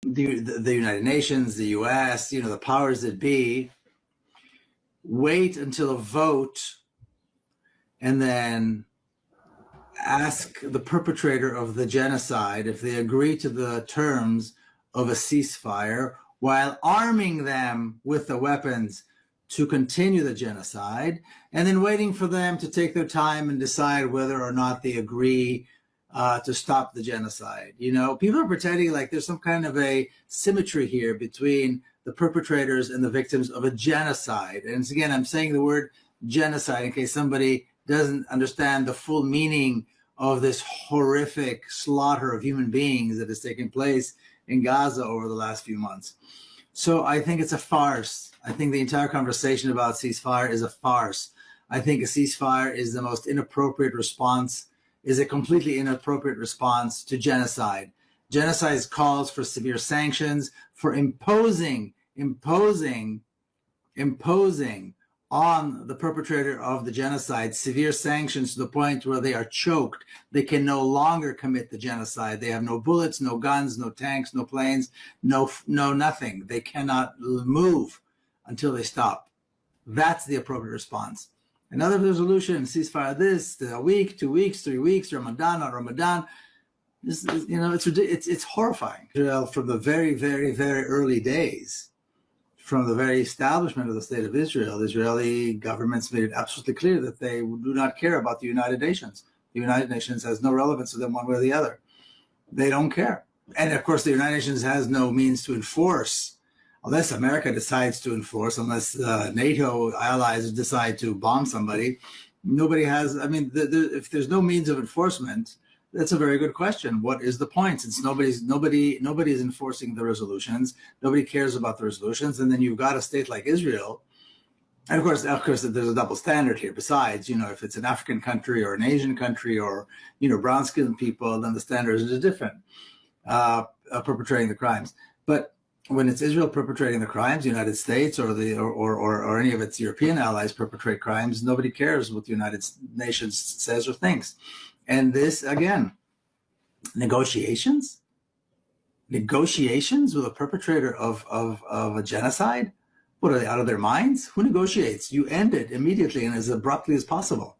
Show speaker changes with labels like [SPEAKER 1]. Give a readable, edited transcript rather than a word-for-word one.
[SPEAKER 1] the United Nations, the US, the powers that be, wait until a vote and then ask the perpetrator of the genocide if they agree to the terms of a ceasefire while arming them with the weapons to continue the genocide, and then waiting for them to take their time and decide whether or not they agree to stop the genocide. People are pretending like there's some kind of a symmetry here between the perpetrators and the victims of a genocide. And again, I'm saying the word genocide in case somebody doesn't understand the full meaning of this horrific slaughter of human beings that has taken place in Gaza over the last few months. So I think it's a farce. I think the entire conversation about ceasefire is a farce. I think a ceasefire is the most inappropriate response, is a completely inappropriate response to genocide. Genocide calls for severe sanctions, for imposing on the perpetrator of the genocide severe sanctions to the point where they are choked. They can no longer commit the genocide. They have no bullets, no guns, no tanks, no planes, no nothing. They cannot move until they stop. That's the appropriate response. Another resolution, ceasefire this, a week, 2 weeks, 3 weeks, Ramadan, not Ramadan. This is, it's horrifying. From the very, very, very early days, from the very establishment of the state of Israel, the Israeli government's made it absolutely clear that they do not care about the United Nations. The United Nations has no relevance to them one way or the other. They don't care. And of course, the United Nations has no means to enforce, unless America decides to enforce, unless NATO allies decide to bomb somebody. Nobody has, if there's no means of enforcement, that's a very good question. What is the point? Since nobody is enforcing the resolutions, nobody cares about the resolutions, and then you've got a state like Israel, and of course, there's a double standard here. Besides, if it's an African country or an Asian country or brown-skinned people, then the standards are different. Perpetrating the crimes, but when it's Israel perpetrating the crimes, the United States or any of its European allies perpetrate crimes, nobody cares what the United Nations says or thinks. And this, again, negotiations with a perpetrator of a genocide? What, are they out of their minds? Who negotiates? You end it immediately and as abruptly as possible.